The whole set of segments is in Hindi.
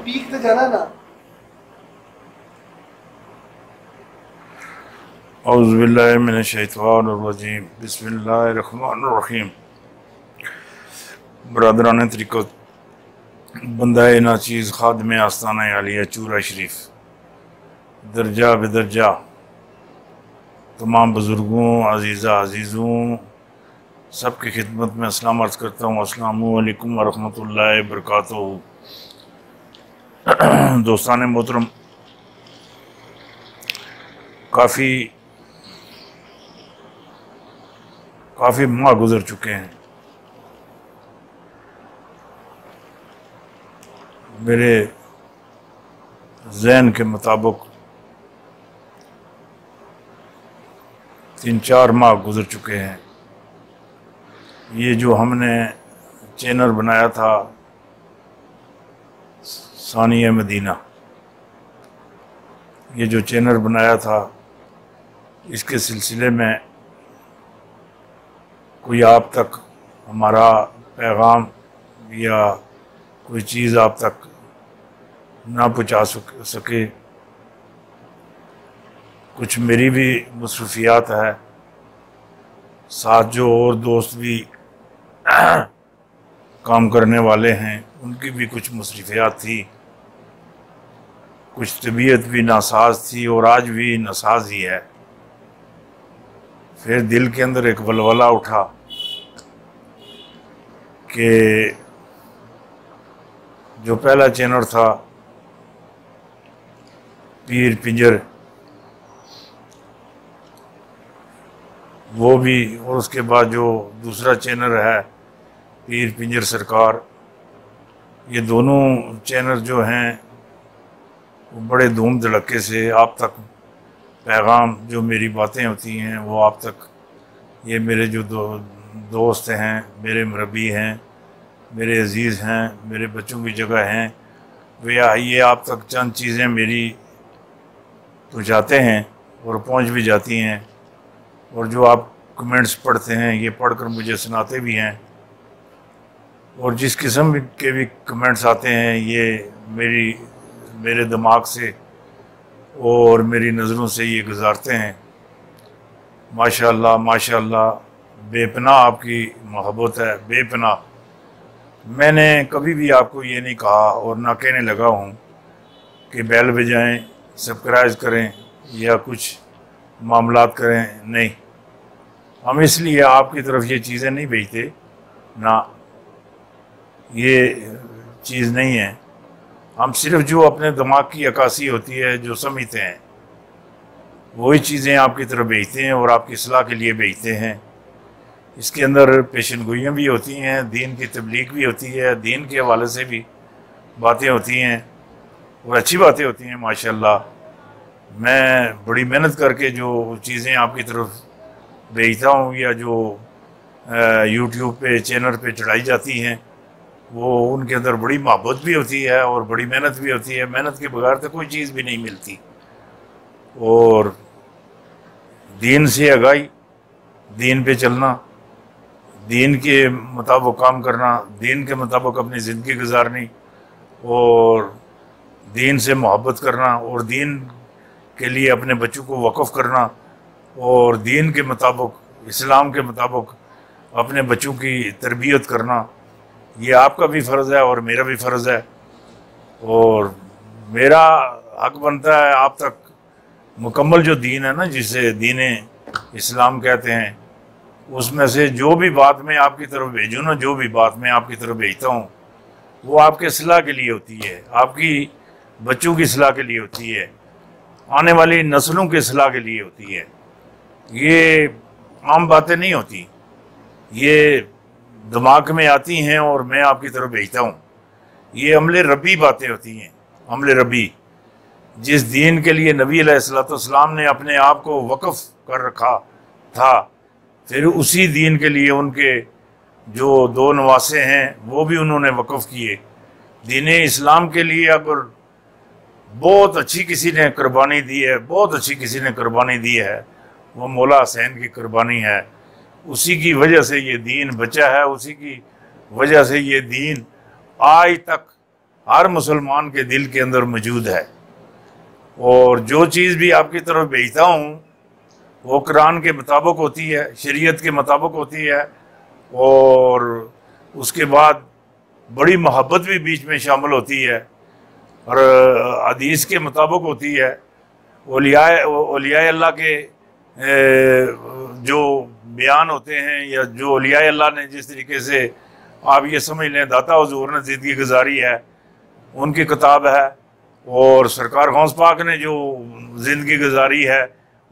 पीक ते जाना ना। औज़ुबिल्लाहि मिनश्शैतानिर्रजीम बिस्मिल्लाहिर्रहमानिर्रहीम। बरदरान तरीक़त बंदाए नाचीज़ खादम आस्ताना आलिया चूरा शरीफ दर्जा बेदर्जा तमाम बुज़ुर्गों अज़ीज़ा अज़ीज़ों सबकी खिदमत में अस्सलाम अर्ज़ करता हूँ। अस्सलामु अलैकुम वरहमतुल्लाहि वबरकातुहू। दोस्तान मोहतरम, काफ़ी माह गुजर चुके हैं। मेरे जहन के मुताबिक 3-4 माह गुजर चुके हैं। ये जो हमने चैनल बनाया था सानिया मदीना, ये जो चैनल बनाया था, इसके सिलसिले में कोई आप तक हमारा पैगाम या कोई चीज़ आप तक ना पहुँचा सके, कुछ मेरी भी मसरूफियात है, साथ जो और दोस्त भी काम करने वाले हैं उनकी भी कुछ मसरूफियात थी, कुछ तबीयत भी नासाज थी और आज भी नासाज ही है। फिर दिल के अंदर एक वलवला उठा कि जो पहला चैनल था पीर पिंजर, वो भी, और उसके बाद जो दूसरा चैनल है पीर पिंजर सरकार, ये दोनों चैनल जो हैं वो बड़े धूम धड़क्के से आप तक पैगाम, जो मेरी बातें होती हैं वो आप तक, ये मेरे जो दोस्त हैं, मेरे मुरब्बी हैं, मेरे अजीज़ हैं, मेरे बच्चों की जगह हैं, वे ये आप तक चंद चीज़ें मेरी पहुँचाते हैं और पहुँच भी जाती हैं। और जो आप कमेंट्स पढ़ते हैं, ये पढ़कर मुझे सुनाते भी हैं, और जिस किस्म के भी कमेंट्स आते हैं ये मेरे दिमाग से और मेरी नज़रों से ये गुजारते हैं। माशाअल्लाह माशाअल्लाह, बेपनाह आपकी मोहब्बत है, बेपनाह। मैंने कभी भी आपको ये नहीं कहा और ना कहने लगा हूँ कि बेल बजाएं, सब्सक्राइब करें या कुछ मामलात करें, नहीं। हम इसलिए आपकी तरफ ये चीज़ें नहीं भेजते ना, ये चीज़ नहीं है। हम सिर्फ जो अपने दिमाग की अक्कासी होती है, जो समझते हैं, वही चीज़ें आपकी तरफ भेजते हैं और आपकी इस्लाह के लिए भेजते हैं। इसके अंदर पेशन गोइयाँ भी होती हैं, दीन की तबलीग भी होती है, दीन के हवाले से भी बातें होती हैं और अच्छी बातें होती हैं माशाअल्लाह। मैं बड़ी मेहनत करके जो चीज़ें आपकी तरफ भेजता हूँ या जो यूट्यूब पे चैनल पे चढ़ाई जाती हैं, वो उनके अंदर बड़ी मोहब्बत भी होती है और बड़ी मेहनत भी होती है। मेहनत के बगैर तो कोई चीज़ भी नहीं मिलती। और दीन से आगाही, दीन पे चलना, दीन के मुताबिक काम करना, दीन के मुताबिक अपनी ज़िंदगी गुजारनी और दीन से मोहब्बत करना और दीन के लिए अपने बच्चों को वक़्फ़ करना और दीन के मुताबिक, इस्लाम के मुताबिक अपने बच्चों की तरबियत करना, ये आपका भी फ़र्ज़ है और मेरा भी फ़र्ज़ है। और मेरा हक बनता है आप तक मुकम्मल जो दीन है ना, जिसे दीन इस्लाम कहते हैं, उसमें से जो भी बात मैं आपकी तरफ भेजूँ ना, जो भी बात मैं आपकी तरफ भेजता हूँ, वो आपके इस्लाह के लिए होती है, आपकी बच्चों की इस्लाह के लिए होती है, आने वाली नस्लों की इस्लाह के लिए होती है। ये आम बातें नहीं होती, ये दिमाग में आती हैं और मैं आपकी तरफ भेजता हूँ। ये अमले रब्बी बातें होती हैं, अमले रब्बी, जिस दीन के लिए नबी अलैहिस्सलाम ने अपने आप को वक़्फ़ कर रखा था, फिर उसी दीन के लिए उनके जो 2 नवासे हैं वो भी उन्होंने वक़्फ़ किए। दीन इस्लाम के लिए अगर बहुत अच्छी किसी ने कुर्बानी दी है, बहुत अच्छी किसी ने कुर्बानी दी है, वो मौला हुसैन की कुर्बानी है। उसी की वजह से ये दीन बचा है, उसी की वजह से ये दीन आज तक हर मुसलमान के दिल के अंदर मौजूद है। और जो चीज़ भी आपकी तरफ भेजता हूँ वो कुरान के मुताबिक होती है, शरीयत के मुताबिक होती है, और उसके बाद बड़ी मोहब्बत भी बीच में शामिल होती है और हदीस के मुताबिक होती है। औलिया अल्लाह के जो बयान होते हैं या जो औलिया अल्लाह ने जिस तरीके से आप ये समझ लें दाता हुजूर ने ज़िंदगी गुजारी है, उनकी किताब है। और सरकार गौस पाक ने जो ज़िंदगी गुजारी है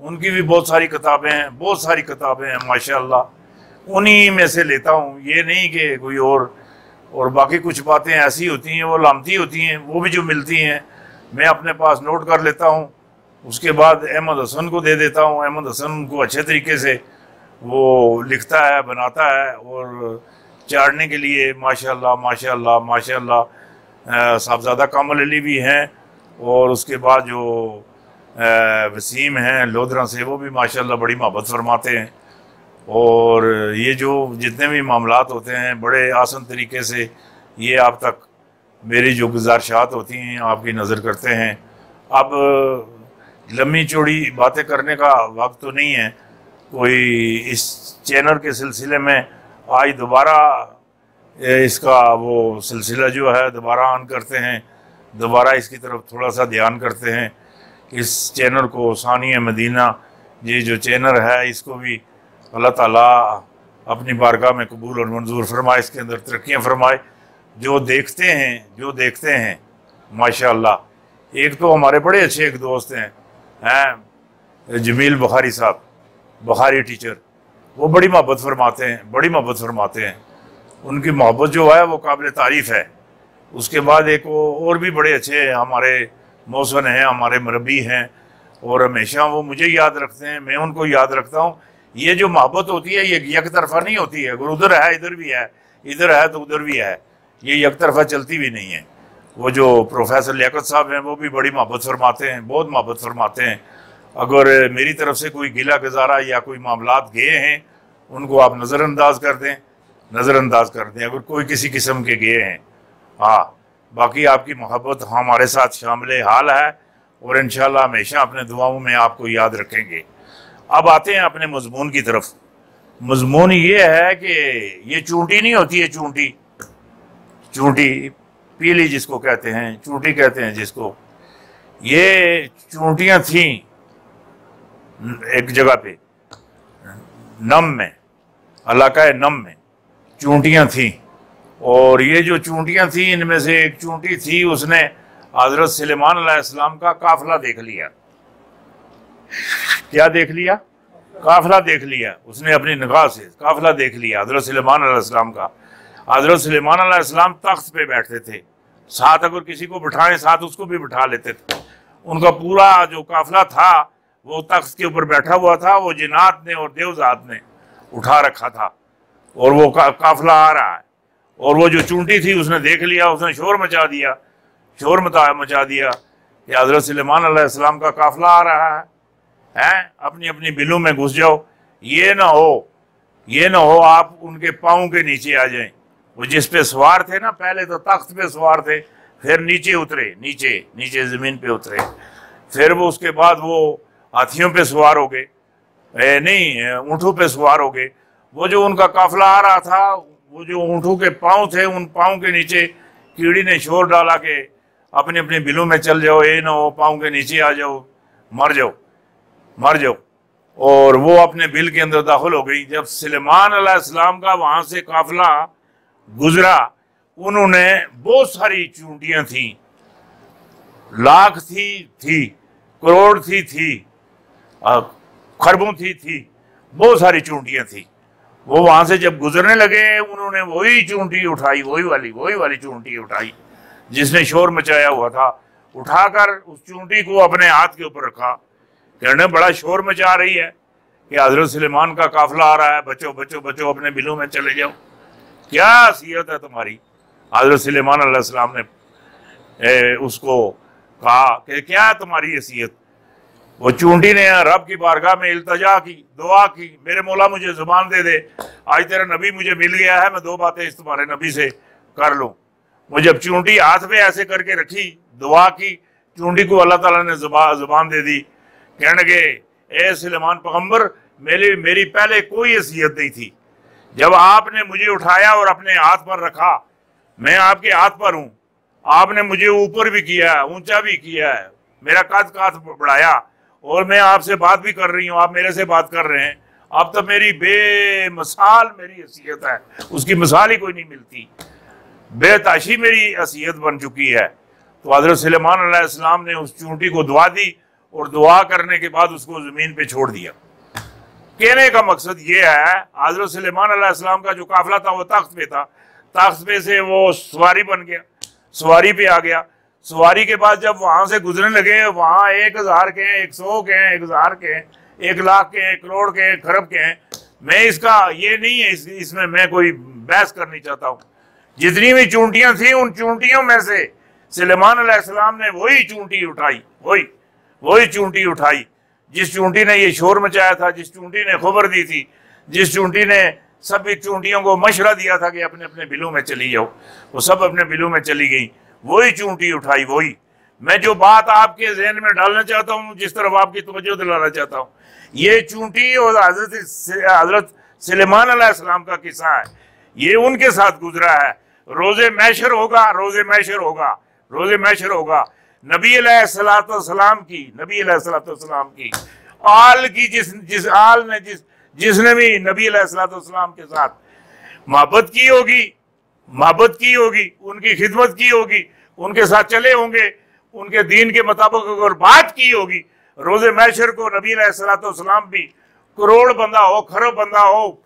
उनकी भी बहुत सारी किताबें हैं, बहुत सारी किताबें हैं माशाअल्लाह। उन्हीं में से लेता हूँ, ये नहीं कि कोई और बाकी कुछ बातें ऐसी होती हैं वो लामती होती हैं, वो भी जो मिलती हैं मैं अपने पास नोट कर लेता हूँ। उसके बाद अहमद हसन को दे देता हूँ। अहमद हसन को अच्छे तरीके से वो लिखता है, बनाता है, और चाड़ने के लिए माशाअल्लाह माशाअल्लाह माशाअल्लाह साहबजादा कामल अली भी हैं, और उसके बाद जो वसीम हैं लोधरा से, वो भी माशाअल्लाह बड़ी मोहब्बत फरमाते हैं। और ये जो जितने भी मामलात होते हैं बड़े आसान तरीके से ये आप तक मेरी जो गुजारिशात होती हैं आपकी नज़र करते हैं। अब लम्बी चौड़ी बातें करने का वक्त तो नहीं है कोई। इस चैनल के सिलसिले में आज दोबारा इसका वो सिलसिला जो है दोबारा ऑन करते हैं, दोबारा इसकी तरफ थोड़ा सा ध्यान करते हैं। इस चैनल को सानिया मदीना ये जो चैनल है इसको भी अल्लाह ताला अपनी बारगाह में कबूल और मंजूर फरमाए, इसके अंदर तरक्कियाँ फरमाए। जो देखते हैं माशाअल्लाह। एक तो हमारे बड़े अच्छे एक दोस्त हैं जमील बुखारी साहब, बुखारी टीचर, वो बड़ी मोहब्बत फरमाते हैं। उनकी मोहब्बत जो है वो काबिल तारीफ़ है। उसके बाद एक और भी बड़े अच्छे हमारे मौसन हैं, हमारे मुरब्बी हैं, और हमेशा वो मुझे याद रखते हैं, मैं उनको याद रखता हूँ। ये जो मोहब्बत होती है ये एक तरफा नहीं होती है, अगर उधर है इधर भी है, इधर है तो उधर भी है, ये एक तरफा चलती भी नहीं है। वो जो प्रोफेसर लियाकत साहब हैं वो भी बड़ी मोहब्बत फरमाते हैं, बहुत मोहब्बत फरमाते हैं। अगर मेरी तरफ से कोई गिला गुजारा या कोई मामलात गए हैं उनको आप नज़रअंदाज कर दें अगर कोई किसी किस्म के गए हैं। हाँ, बाकी आपकी मोहब्बत हमारे साथ शामिल हाल है और इंशाल्लाह हमेशा अपने दुआओं में आपको याद रखेंगे। अब आते हैं अपने मजमून की तरफ। मजमून ये है कि ये चूंटी नहीं होती है, चूंटी पीली जिसको कहते हैं, चूंटी कहते हैं जिसको, ये चूंटियाँ थीं एक जगह पे नम में, इलाका नम में चूंटियाँ थीं। और ये जो चूंटियाँ थीं इनमें से एक चूंटी थी, उसने हज़रत सुलेमान अलैहिस्सलाम का काफिला देख लिया। क्या देख लिया? काफिला देख लिया। उसने अपनी निगाह से काफिला देख लिया हज़रत सुलेमान अलैहिस्सलाम का। हज़रत सुलेमान अलैहिस्सलाम तख्त पे बैठते थे, साथ अगर किसी को बिठाएं साथ उसको भी बिठा लेते थे। उनका पूरा जो काफिला था वो तख्त के ऊपर बैठा हुआ था, वो जिन्नात ने और देवजात ने उठा रखा था, और वो काफिला आ रहा है। और वो जो चूंटी थी उसने देख लिया, उसने शोर मचा दिया कि हज़रत सुलेमान अलैहिस्सलाम का काफिला आ रहा है, अपनी अपनी बिलों में घुस जाओ। ये ना हो आप उनके पाँव के नीचे आ जाएं। वो जिस पे सवार थे ना, पहले तो तख्त पे सवार थे, फिर नीचे उतरे, नीचे ज़मीन पे उतरे, फिर वो उसके बाद वो हाथियों पे सवार हो गए, नहीं ऊँटों पे सवार हो गए। वो जो उनका काफिला आ रहा था, वो जो ऊँटों के पाँव थे, उन पाँव के नीचे कीड़ी ने शोर डाला कि अपने अपने बिलों में चल जाओ, ये ना हो पाँव के नीचे आ जाओ, मर जाओ। और वो अपने बिल के अंदर दाखिल हो गई। जब सुलेमान अलैहिस्सलाम का वहाँ से काफिला गुजरा, उन्होंने बहुत सारी चूंटियाँ थी, लाख थी, करोड़ थी, खरबों थी, बहुत सारी चूंटियाँ थी। वो वहाँ से जब गुजरने लगे उन्होंने वही चूंटी उठाई, वही वाली चूंटी उठाई जिसने शोर मचाया हुआ था। उठाकर उस चूंटी को अपने हाथ के ऊपर रखा, कहने बड़ा शोर मचा रही है कि हज़रत सुलेमान का काफिला आ रहा है, बचो अपने बिलों में चले जाओ। क्या हैसियत है तुम्हारी? हज़रत सुलेमान अलैहिस्सलाम ने उसको कहा कि क्या है तुम्हारी हैसियत? वो चूंटी ने रब की बारगाह में इल्तजा की, दुआ की, मेरे मौला मुझे जुबान दे दे, आज तेरा नबी मुझे मिल गया है, मैं दो बातें इस तुम्हारे नबी से कर लूँ। वो जब चूंटी हाथ पे ऐसे करके रखी, दुआ की, चूंटी को अल्लाह ताला ने जुबान दे दी। कहने लगे, ए सुलेमान पैगंबर, मेरी पहले कोई हैसियत नहीं थी। जब आपने मुझे उठाया और अपने हाथ पर रखा, मैं आपके हाथ पर हूं, आपने मुझे ऊपर भी किया है, ऊंचा भी किया है, मेरा कद बढ़ाया, और मैं आपसे बात भी कर रही हूँ, आप मेरे से बात कर रहे हैं। अब तो मेरी बेमिसाल मेरी हैसियत है, उसकी मिसाल ही कोई नहीं मिलती। बेताशी मेरी हैसियत बन चुकी है। तो हज़रत सुलेमान अलैहिस्सलाम ने उस चूंटी को दुआ दी और दुआ करने के बाद उसको जमीन पे छोड़ दिया। कहने का मकसद ये है, हज़रत सुलेमान अलैहिस्सलाम का जो काफिला था वो तख्त पे था, तख्त पे से वो सवारी बन गया, सवारी पे आ गया। सवारी के बाद जब वहां से गुजरने लगे, वहां 1000 के हैं, 100 के हैं, 1000 के हैं, 1 लाख के हैं, 1 करोड़ के हैं, खरब के हैं। मैं इसका ये नहीं है, इसमें मैं कोई बहस करनी चाहता हूँ। जितनी भी चूंटियां थी, उन चूंटियों में से सुलेमान अलैहिस्सलाम ने वही चूंटी उठाई, वही चूंटी उठाई जिस चूंटी ने ये शोर मचाया था, जिस चूंटी ने खबर दी थी, जिस चूंटी ने सभी चूंटियों को मशवरा दिया था कि अपने अपने बिलों में चली जाओ। वो सब अपने बिलों में चली गई, वही चूंटी उठाई। वही मैं जो बात आपके जहन में डालना चाहता हूँ, जिस तरफ आपकी तवज्जो दिलाना चाहता हूँ, ये चूंटी और हजरत सुलेमान अलैहिस्सलाम का किस्सा है। ये उनके साथ गुजरा है। रोजे मैशर होगा, रोजे मैशर होगा, रोजे मैशर होगा। नबी अलैहिस्सलाम की आल की जिस आल ने जिसने भी नबी अलैहिस्सलाम के साथ मोहब्बत की होगी, उनकी खिदमत की होगी, उनके साथ चले होंगे, उनके दीन के मुताबिक अगर बात की होगी, रोजे मैशर को नबी अलैहिस्सलाम भी करोड़ बंदा हो, खरब बंदा हो,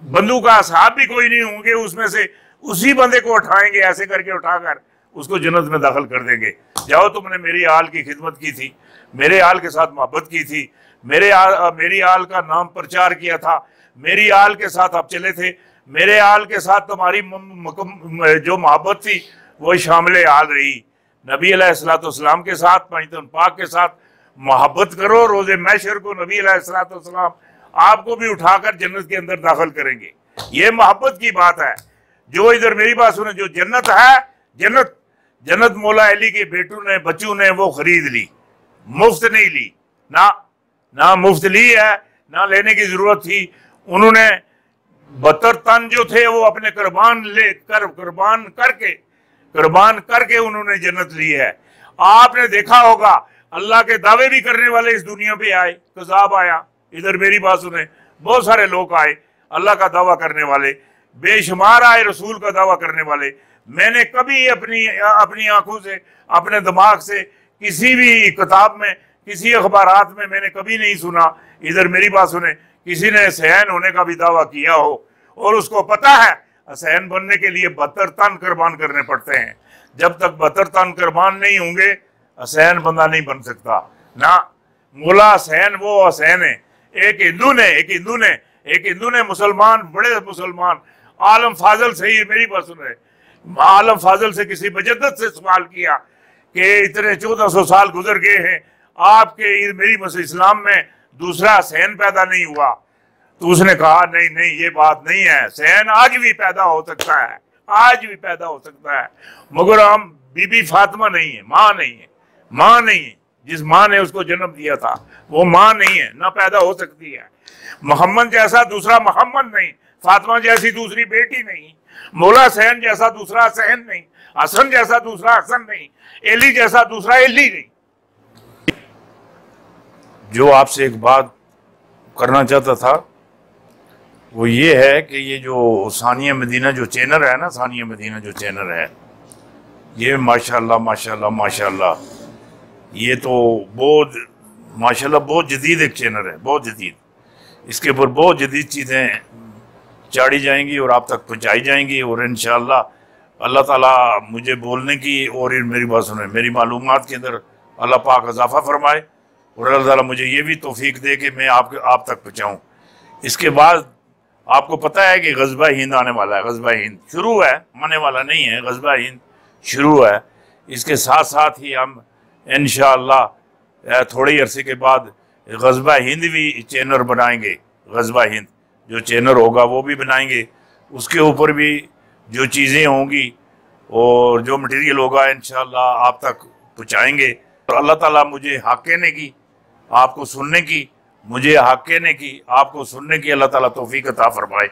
बंदूक का साहब भी कोई नहीं होंगे, उसमें से उसी बंदे को उठाएंगे, ऐसे करके उठाकर उसको जन्नत में दाखिल कर देंगे। जाओ, तुमने मेरी आल की खिदमत की थी, मेरे आल के साथ मोहब्बत की थी, मेरी आल का नाम प्रचार किया था, मेरी आल के साथ आप चले थे, मेरे आल के साथ तुम्हारी जो मोहब्बत थी वो शामिल आल रही। नबी अलैहिस्सलाम के साथ, पंजतन पाक के साथ मोहब्बत करो। रोजे मैशर को नबी अलैहिस्सलाम आपको भी उठाकर जन्नत के अंदर दाखिल करेंगे। ये मोहब्बत की बात है। जो इधर मेरी बात सुने, जो जन्नत है, जन्नत मौला अली के बच्चों ने वो खरीद ली, मुफ्त नहीं ली, ना मुफ्त ली है, ना लेने की जरूरत थी। उन्होंने 72 तन जो थे वो अपने कुर्बान करके उन्होंने जन्नत ली है। आपने देखा होगा, अल्लाह के दावे भी करने वाले इस दुनिया पे आए, कज़ाब आया। इधर मेरी बात सुने, बहुत सारे लोग आए अल्लाह का दावा करने वाले, बेशुमार आए रसूल का दावा करने वाले। मैंने कभी अपनी आंखों से, अपने दिमाग से, किसी भी किताब में, किसी अखबारात में मैंने कभी नहीं सुना, इधर मेरी बात सुने, किसी ने हुसैन होने का भी दावा किया हो। और उसको पता है हुसैन बनने के लिए 72 तन कुर्बान करने पड़ते हैं। जब तक 72 तन कुर्बान नहीं होंगे, हुसैन बंदा नहीं बन सकता ना। मौला हुसैन वो हुसैन है। एक हिंदू ने मुसलमान, बड़े मुसलमान आलम फाजल से ही, मेरी बात सुन रहे, आलम फाजल से किसी मजद्दद से सवाल किया कि इतने 1400 साल गुजर गए हैं, आपके मेरी इस्लाम में दूसरा हुसैन पैदा नहीं हुआ। तो उसने कहा नहीं, ये बात नहीं है, हुसैन आज भी पैदा हो सकता है, आज भी पैदा हो सकता है, मगर हम बीबी फातिमा नहीं है, माँ नहीं है। जिस माँ ने उसको जन्म दिया था वो माँ नहीं है, ना पैदा हो सकती है। मोहम्मद जैसा दूसरा मोहम्मद नहीं, फातिमा जैसी दूसरी बेटी नहीं, मौला हुसैन जैसा दूसरा हुसैन नहीं, हसन जैसा दूसरा हसन नहीं, एली जैसा दूसरा एली नहीं। जो आपसे एक बात करना चाहता था वो ये है कि ये जो सानिया मदीना जो चैनल है ना, सानिया मदीना जो चैनल है, ये माशाल्लाह ये तो बहुत माशाल्लाह बहुत जदीद एक चैनल है, बहुत जदीद। इसके ऊपर बहुत जदीद चीज़ें चाड़ी जाएंगी और आप तक पहुंचाई जाएंगी। और इंशाअल्लाह अल्लाह ताला मुझे बोलने की और मेरी बात सुने, मेरी मालूमात के अंदर अल्लाह पाक इजाफा फरमाए और अल्लाह ताला मुझे ये भी तौफीक दे कि मैं आप तक पहुँचाऊँ। इसके बाद आपको पता है कि ग़ज़वा हिंद आने वाला है। ग़ज़वा हिंद शुरू है, आने वाला नहीं है, ग़ज़वा हिंद शुरू है। इसके साथ साथ ही हम इंशाअल्लाह थोड़े ही अरसे के बाद ग़ज़वा हिंद भी चैनल बनाएंगे। ग़ज़वा हिंद जो चैनल होगा वो भी बनाएंगे। उसके ऊपर भी जो चीज़ें होंगी और जो मटेरियल होगा इंशाल्लाह आप तक पहुँचाएंगे। और अल्लाह ताला मुझे हक कहने की, आपको सुनने की, मुझे हक कहने की, आपको सुनने की अल्लाह ताला तौफीक अता फरमाए,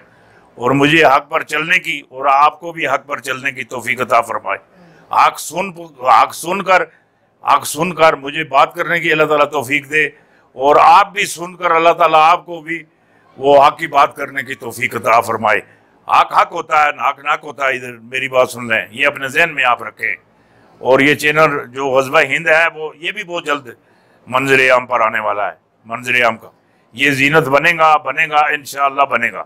और मुझे हक पर चलने की और आपको भी हक पर चलने की तौफीक अता फरमाए। हक सुनकर मुझे बात करने की अल्लाह ताला तौफीक दे, और आप भी सुनकर अल्लाह ताला आपको भी वो हक की बात करने की तौफीक अता फरमाए। हक हक होता है, नाक नाक होता है। इधर मेरी बात सुन लें, ये अपने जहन में आप रखें। और ये चैनल जो ग़ज़वा हिंद है वो ये भी बहुत जल्द मंज़िल आम पर आने वाला है। मंज़िल आम का ये जीनत बनेगा इंशाअल्लाह बनेगा।